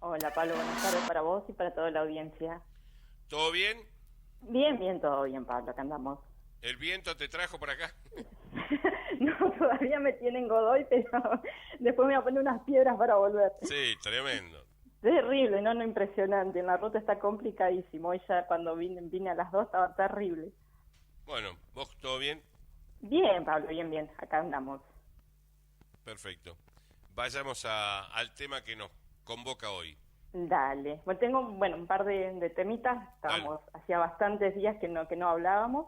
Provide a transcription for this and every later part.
Hola Pablo, buenas tardes para vos y para toda la audiencia. ¿Todo bien? Bien, bien, todo bien Pablo, acá andamos. ¿El viento te trajo por acá? No, todavía me tienen Godoy, pero después me voy a poner unas piedras para volver. Sí, tremendo. Terrible, no, no, impresionante, la ruta está complicadísimo. Hoy ya cuando vine a las 2 estaba terrible. Bueno, ¿vos todo bien? Bien Pablo, bien, bien, acá andamos. Perfecto. Vayamos al tema que nos convoca hoy. Dale, bueno, tengo un par de temitas, Dale. estábamos, hacía bastantes días que no hablábamos,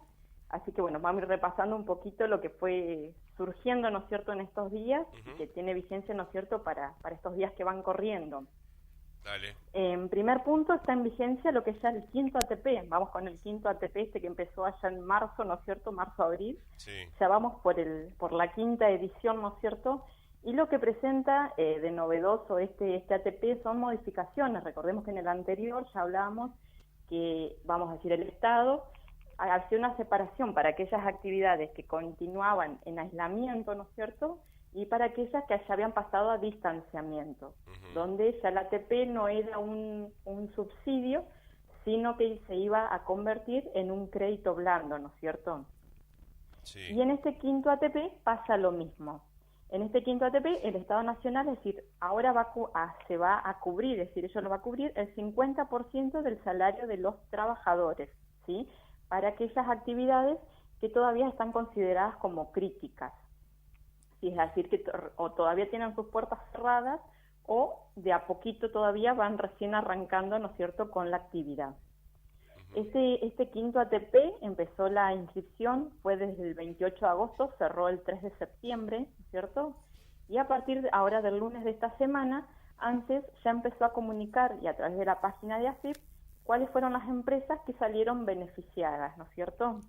así que bueno, vamos a ir repasando un poquito lo que fue surgiendo, ¿no es cierto?, en estos días y Ujú. que tiene vigencia, ¿no es cierto?, para estos días que van corriendo. Dale. En primer punto está en vigencia lo que es ya el quinto ATP, vamos con el quinto ATP este que empezó allá en marzo, ¿no es cierto?, marzo-abril, Sí. ya vamos por la quinta edición, ¿no es cierto?, y lo que presenta de novedoso este ATP son modificaciones. Recordemos que en el anterior ya hablábamos que, vamos a decir, el Estado hacía una separación para aquellas actividades que continuaban en aislamiento, ¿no es cierto?, y para aquellas que ya habían pasado a distanciamiento, Ujú. donde ya el ATP no era un subsidio, sino que se iba a convertir en un crédito blando, ¿no es cierto? Sí. Y en este quinto ATP pasa lo mismo. En este quinto ATP el Estado Nacional, es decir, ahora se va a cubrir, es decir, ellos lo va a cubrir el 50% del salario de los trabajadores, ¿sí? Para aquellas actividades que todavía están consideradas como críticas, ¿sí? Es decir, que o todavía tienen sus puertas cerradas o de a poquito todavía van recién arrancando, ¿no es cierto?, con la actividad. Ujú. Este quinto ATP empezó la inscripción, fue desde el 28 de agosto, cerró el 3 de septiembre, ¿cierto? Y a partir de ahora del lunes de esta semana, ANSES ya empezó a comunicar, y a través de la página de AFIP, cuáles fueron las empresas que salieron beneficiadas, ¿no es cierto?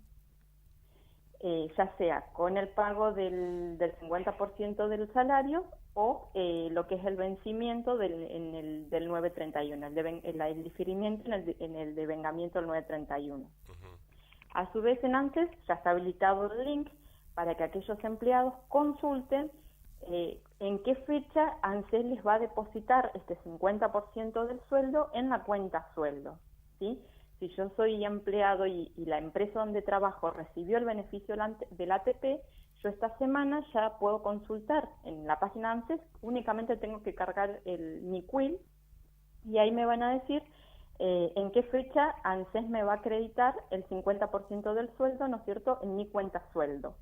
Ya sea con el pago del 50% del salario o lo que es el vencimiento del 931, el diferimiento en el devengamiento del 931. Ujú. A su vez, en antes ya está habilitado el link para que aquellos empleados consulten en qué fecha ANSES les va a depositar este 50% del sueldo en la cuenta sueldo, ¿sí? Si yo soy empleado y la empresa donde trabajo recibió el beneficio del ATP, yo esta semana ya puedo consultar en la página ANSES, únicamente tengo que cargar mi quill y ahí me van a decir en qué fecha ANSES me va a acreditar el 50% del sueldo, ¿no es cierto?, en mi cuenta sueldo.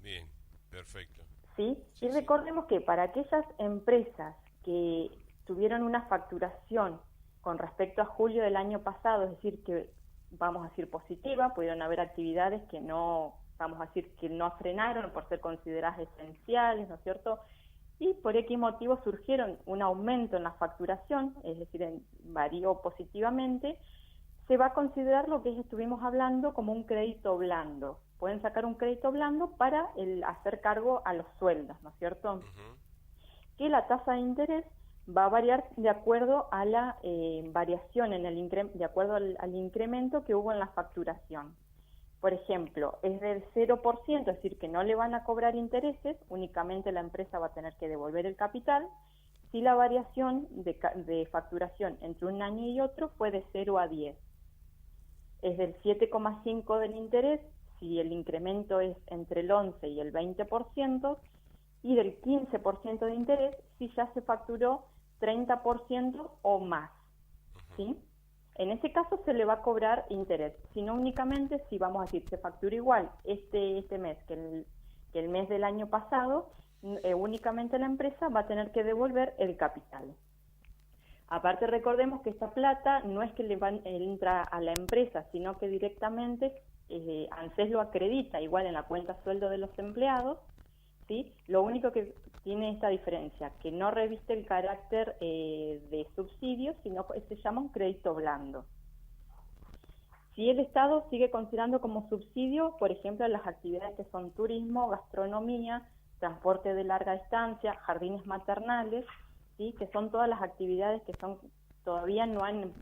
Bien. Perfecto. ¿Sí? Sí, Y sí. recordemos que para aquellas empresas que tuvieron una facturación con respecto a julio del año pasado, es decir, que vamos a decir positiva, pudieron haber actividades que no, vamos a decir que no frenaron por ser consideradas esenciales, ¿no es cierto? Y por X motivo surgieron un aumento en la facturación, es decir, varió positivamente, se va a considerar lo que estuvimos hablando como un crédito blando. Pueden sacar un crédito blando para hacer cargo a los sueldos, ¿no es cierto? Ujú. Que la tasa de interés va a variar de acuerdo a la variación de acuerdo al incremento que hubo en la facturación. Por ejemplo, es del 0%, es decir, que no le van a cobrar intereses, únicamente la empresa va a tener que devolver el capital, si la variación de facturación entre un año y otro fue de 0 a 10. Es del 7,5% del interés si el incremento es entre el 11 y el 20%, y del 15% de interés si ya se facturó 30% o más, ¿sí? En ese caso se le va a cobrar interés, sino únicamente si, vamos a decir, se factura igual este mes que el mes del año pasado, únicamente la empresa va a tener que devolver el capital. Aparte, recordemos que esta plata no es que entra a la empresa, sino que directamente ANSES lo acredita igual en la cuenta sueldo de los empleados, ¿sí? Lo único que tiene esta diferencia, que no reviste el carácter de subsidio, sino que se llama un crédito blando. Si el Estado sigue considerando como subsidio, por ejemplo, las actividades que son turismo, gastronomía, transporte de larga distancia, jardines maternales, ¿sí? Que son todas las actividades que son todavía no han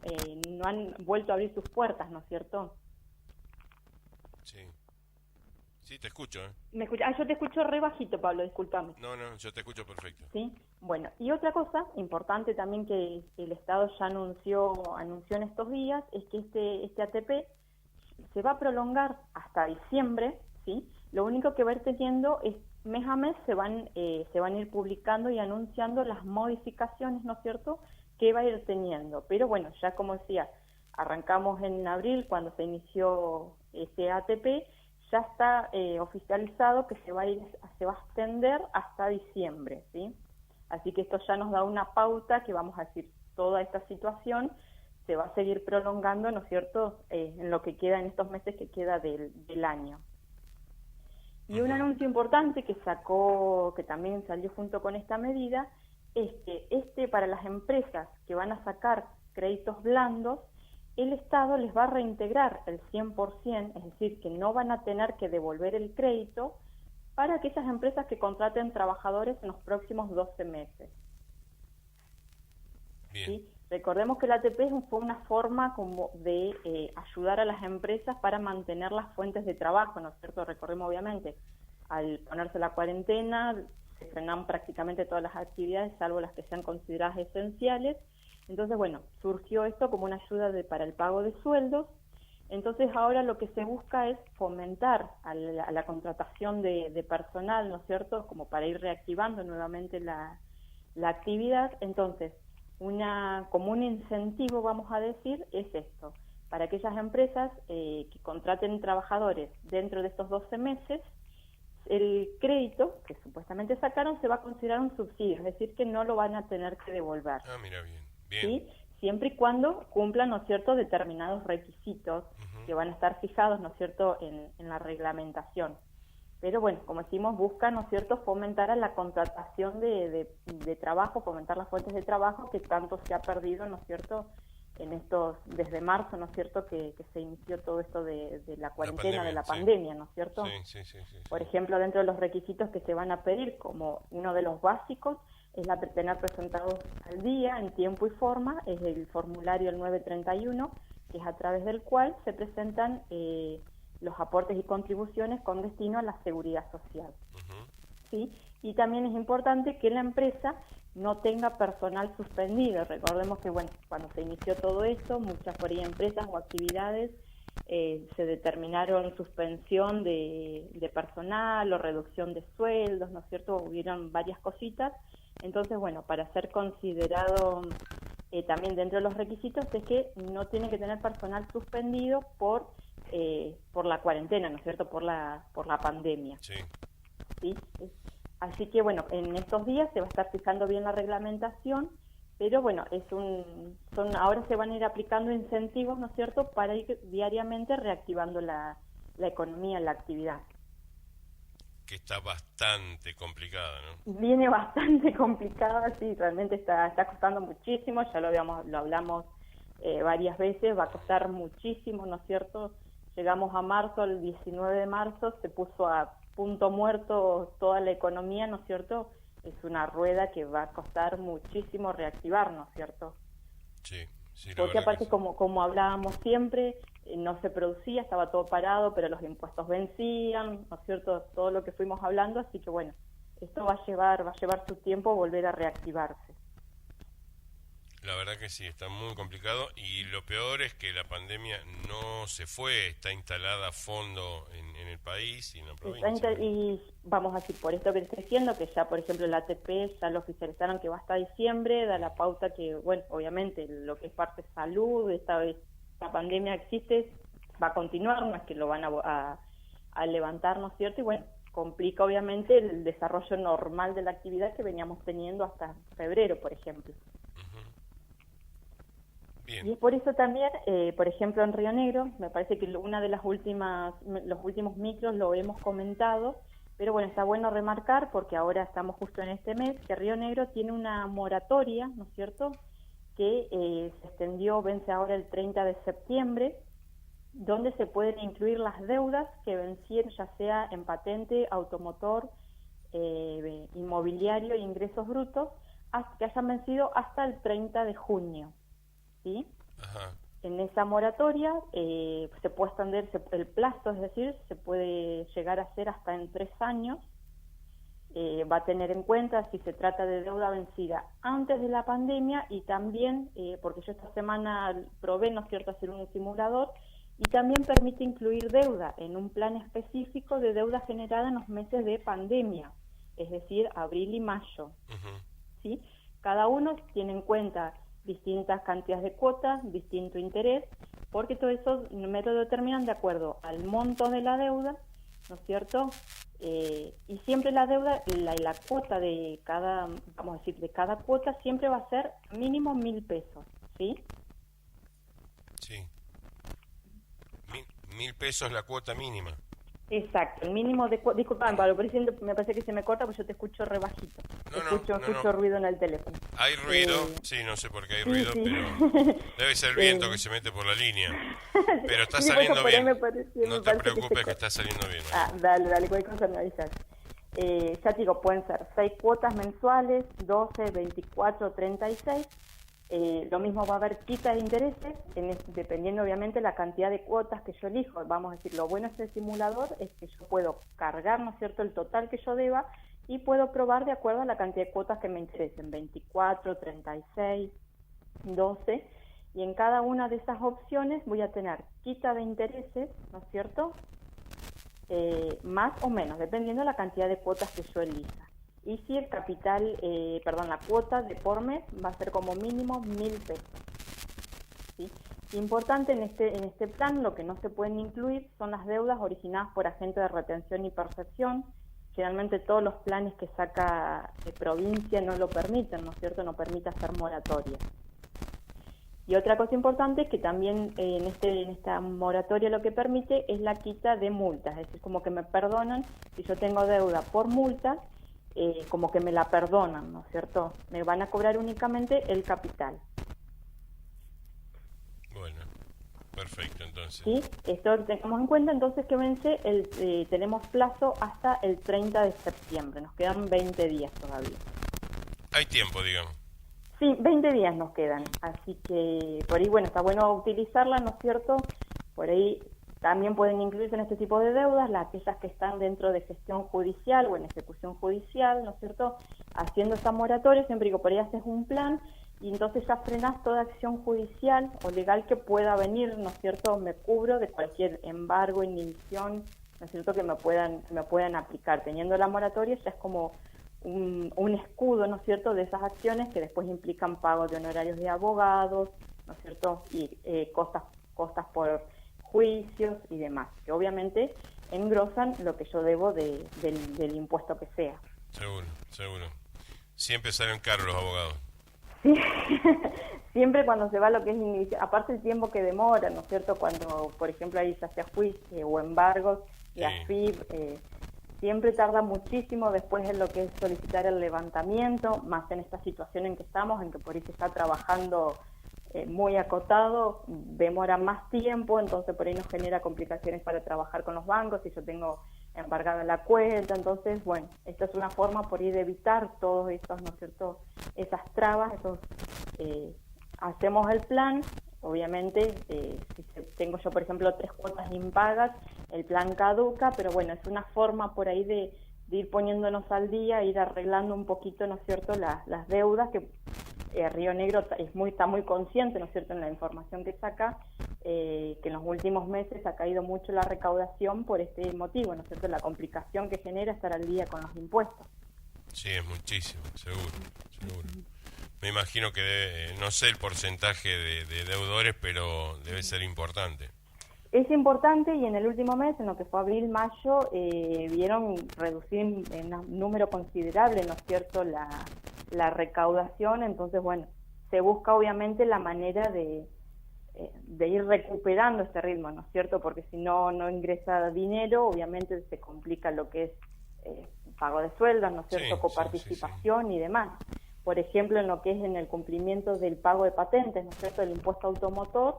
vuelto a abrir sus puertas, ¿no es cierto? Sí. Sí, te escucho, ¿eh? ¿Me escucha? Yo te escucho re bajito, Pablo, discúlpame. No, no, yo te escucho perfecto. ¿Sí? Bueno, y otra cosa importante también que el Estado ya anunció en estos días es que este ATP se va a prolongar hasta diciembre, ¿sí? Lo único que va a ir teniendo es mes a mes se van a ir publicando y anunciando las modificaciones, ¿no es cierto?, que va a ir teniendo. Pero bueno, ya como decía, arrancamos en abril cuando se inició este ATP, ya está oficializado que se va a extender hasta diciembre, ¿sí? Así que esto ya nos da una pauta que vamos a decir, toda esta situación se va a seguir prolongando, ¿no es cierto?, en lo que queda, en estos meses que queda del año. Y un anuncio importante que también salió junto con esta medida, es que para las empresas que van a sacar créditos blandos, el Estado les va a reintegrar el 100%, es decir, que no van a tener que devolver el crédito para aquellas empresas que contraten trabajadores en los próximos 12 meses. Bien. ¿Sí? Recordemos que el ATP fue una forma como de ayudar a las empresas para mantener las fuentes de trabajo, ¿no es cierto? Recordemos, obviamente, al ponerse la cuarentena, se frenan prácticamente todas las actividades, salvo las que sean consideradas esenciales. Entonces, bueno, surgió esto como una ayuda para el pago de sueldos. Entonces, ahora lo que se busca es fomentar a la contratación de personal, ¿no es cierto?, como para ir reactivando nuevamente la actividad. Entonces, como un incentivo, vamos a decir, es esto: para aquellas empresas que contraten trabajadores dentro de estos 12 meses, el crédito que supuestamente sacaron se va a considerar un subsidio, es decir, que no lo van a tener que devolver. Ah, mira, bien. ¿Sí? Siempre y cuando cumplan, ¿no es cierto?, determinados requisitos que van a estar fijados, ¿no es cierto?, en la reglamentación. Pero bueno, como decimos, busca, ¿no es cierto?, fomentar a la contratación de trabajo, fomentar las fuentes de trabajo que tanto se ha perdido, ¿no es cierto?, desde marzo, ¿no es cierto?, que se inició todo esto de la cuarentena, de la pandemia, ¿no es cierto? Sí. Por ejemplo, dentro de los requisitos que se van a pedir, como uno de los básicos, es tener presentados al día, en tiempo y forma, es el formulario el 931, que es a través del cual se presentan los aportes y contribuciones con destino a la seguridad social. ¿Sí? Y también es importante que la empresa no tenga personal suspendido. Recordemos que, bueno, cuando se inició todo esto, muchas por ahí empresas o actividades se determinaron suspensión de personal o reducción de sueldos, ¿no es cierto? Hubieron varias cositas. Entonces, bueno, para ser considerado también dentro de los requisitos es que no tiene que tener personal suspendido por la cuarentena, ¿no es cierto?, por la pandemia. Sí. ¿Sí? Así que, bueno, en estos días se va a estar fijando bien la reglamentación, pero bueno, ahora se van a ir aplicando incentivos, ¿no es cierto?, para ir diariamente reactivando la economía, la actividad. Que está bastante complicada, ¿no? Viene bastante complicada, sí, realmente está costando muchísimo, ya lo hablamos varias veces, va a costar muchísimo, ¿no es cierto? Llegamos a marzo, el 19 de marzo, se puso a punto muerto toda la economía, ¿no es cierto? Es una rueda que va a costar muchísimo reactivar, ¿no es cierto? Sí. Porque aparte, como hablábamos siempre, no se producía, estaba todo parado, pero los impuestos vencían, ¿no es cierto?, todo lo que fuimos hablando, así que bueno, esto va a llevar su tiempo volver a reactivarse. La verdad que sí, está muy complicado, y lo peor es que la pandemia no se fue, está instalada a fondo en el país y en la provincia. Y vamos a decir, por esto que estoy diciendo, que ya, por ejemplo, el ATP ya lo oficializaron que va hasta diciembre, da la pauta que, bueno, obviamente lo que es parte de salud, esta pandemia existe, va a continuar, no es que lo van a levantar, ¿no es cierto? Y bueno, complica obviamente el desarrollo normal de la actividad que veníamos teniendo hasta febrero, por ejemplo. Bien. Y es por eso también, por ejemplo, en Río Negro, me parece que una de los últimos micros lo hemos comentado, pero bueno, está bueno remarcar, porque ahora estamos justo en este mes, que Río Negro tiene una moratoria, ¿no es cierto?, que se extendió, vence ahora el 30 de septiembre, donde se pueden incluir las deudas que vencieron, ya sea en patente, automotor, inmobiliario e ingresos brutos, que hayan vencido hasta el 30 de junio. ¿Sí? Ajá. En esa moratoria se puede extender el plazo, es decir, se puede llegar a hacer hasta en 3 años. Va a tener en cuenta si se trata de deuda vencida antes de la pandemia y también, porque yo esta semana probé, ¿no es cierto?, hacer un simulador, y también permite incluir deuda en un plan específico de deuda generada en los meses de pandemia, es decir, abril y mayo. ¿Sí? Cada uno tiene en cuenta distintas cantidades de cuotas, distinto interés, porque todo eso me lo determinan de acuerdo al monto de la deuda, ¿no es cierto? Y siempre la deuda, la cuota de cada, vamos a decir, de cada cuota siempre va a ser mínimo 1.000 pesos, ¿sí? Sí. 1.000 pesos la cuota mínima. Exacto, el mínimo de cuota. Disculpa, Pablo, pero me parece que se me corta porque yo te escucho re bajito. Escucho ruido en el teléfono. Hay ruido, sí, no sé por qué hay ruido, sí. Pero debe ser el viento que se mete por la línea. Pero está saliendo bien. No te preocupes que está saliendo bien. Dale, cualquier cosa me avisas. Ya te digo, pueden ser 6 cuotas mensuales, 12, 24, 36. Lo mismo va a haber quita de intereses, dependiendo obviamente la cantidad de cuotas que yo elijo. Vamos a decir, lo bueno de este simulador es que yo puedo cargar, ¿no es cierto?, el total que yo deba y puedo probar de acuerdo a la cantidad de cuotas que me interesen, 24, 36, 12, y en cada una de esas opciones voy a tener quita de intereses, ¿no es cierto?, más o menos, dependiendo de la cantidad de cuotas que yo elija. Y si el capital, la cuota de por mes va a ser como mínimo 1.000 pesos. ¿Sí? Importante en este plan, lo que no se pueden incluir son las deudas originadas por agentes de retención y percepción. Generalmente todos los planes que saca provincia no lo permiten, ¿no es cierto? No permite hacer moratoria. Y otra cosa importante es que también en esta moratoria lo que permite es la quita de multas, es decir, como que me perdonan si yo tengo deuda por multas. Como que me la perdonan, ¿no es cierto? Me van a cobrar únicamente el capital. Bueno, perfecto, entonces. Sí, esto lo tengamos en cuenta, entonces que vence, tenemos plazo hasta el 30 de septiembre, nos quedan 20 días todavía. Hay tiempo, digamos. Sí, 20 días nos quedan, así que por ahí, bueno, está bueno utilizarla, ¿no es cierto? Por ahí también pueden incluirse en este tipo de deudas aquellas que están dentro de gestión judicial o en ejecución judicial, ¿no es cierto? Haciendo esta moratoria, siempre digo, por ahí haces un plan y entonces ya frenás toda acción judicial o legal que pueda venir, ¿no es cierto? Me cubro de cualquier embargo, inhibición, ¿no es cierto?, que me puedan aplicar. Teniendo la moratoria ya es como un escudo, ¿no es cierto?, de esas acciones que después implican pago de honorarios de abogados, ¿no es cierto?, y costas por juicios y demás, que obviamente engrosan lo que yo debo del impuesto que sea. Seguro. Siempre salen caros los abogados. Sí. Siempre cuando se va lo que es inhibición, aparte el tiempo que demora, ¿no es cierto?, cuando, por ejemplo, hay ya sea juicio o embargos, la FIP, siempre tarda muchísimo después en lo que es solicitar el levantamiento, más en esta situación en que estamos, en que por ahí se está trabajando muy acotado, demora más tiempo, entonces por ahí nos genera complicaciones para trabajar con los bancos, si yo tengo embargada la cuenta, entonces, bueno, esta es una forma por ahí de evitar todos estos, ¿no es cierto?, esas trabas. Entonces, hacemos el plan, obviamente, si tengo yo, por ejemplo, 3 cuotas impagas, el plan caduca, pero bueno, es una forma por ahí de ir poniéndonos al día, ir arreglando un poquito, ¿no es cierto?, las deudas que Río Negro está muy consciente, ¿no es cierto?, en la información que saca, que en los últimos meses ha caído mucho la recaudación por este motivo, ¿no es cierto?, la complicación que genera estar al día con los impuestos. Sí, es muchísimo, seguro. Me imagino que no sé el porcentaje de deudores, pero debe ser importante. Es importante, y en el último mes, en lo que fue abril-mayo, vieron reducir en un número considerable, ¿no es cierto?, la recaudación. Entonces, bueno, se busca obviamente la manera de ir recuperando este ritmo, ¿no es cierto?, porque si no ingresa dinero, obviamente se complica lo que es pago de sueldos, ¿no es cierto?, coparticipación y demás. Por ejemplo, en lo que es en el cumplimiento del pago de patentes, ¿no es cierto?, el impuesto automotor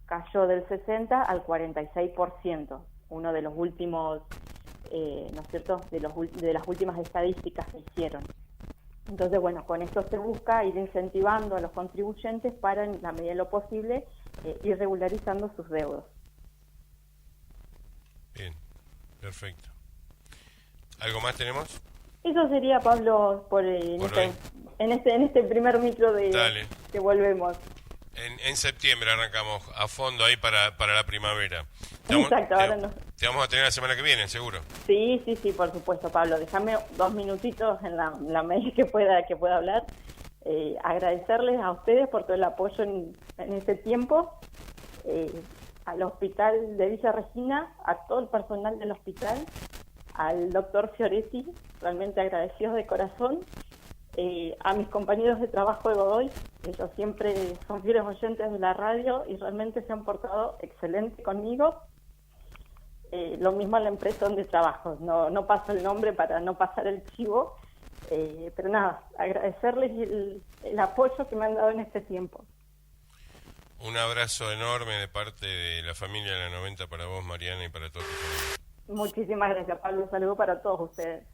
cayó del 60 al 46%, uno de los últimos, ¿no es cierto?, de las últimas estadísticas que hicieron. Entonces, bueno, con esto se busca ir incentivando a los contribuyentes para, en la medida de lo posible, y regularizando sus deudos. Bien, perfecto. ¿Algo más tenemos? Eso sería, Pablo, en este primer micro Dale. que volvemos. En septiembre arrancamos a fondo ahí para la primavera. Exacto, ahora no. Te vamos a tener la semana que viene, seguro. Sí, por supuesto, Pablo. Déjame 2 minutitos en la medida que pueda hablar. Agradecerles a ustedes por todo el apoyo en este tiempo, al Hospital de Villa Regina, a todo el personal del hospital, al doctor Fioretti, realmente agradecidos de corazón, a mis compañeros de trabajo de Godoy, ellos siempre son fieles oyentes de la radio y realmente se han portado excelente conmigo. Lo mismo a la empresa donde trabajo, no paso el nombre para no pasar el chivo, pero nada, agradecerles el apoyo que me han dado en este tiempo. Un abrazo enorme de parte de la familia de la 90 para vos, Mariana, y para todos tus amigos. Muchísimas gracias, Pablo. Un saludo para todos ustedes.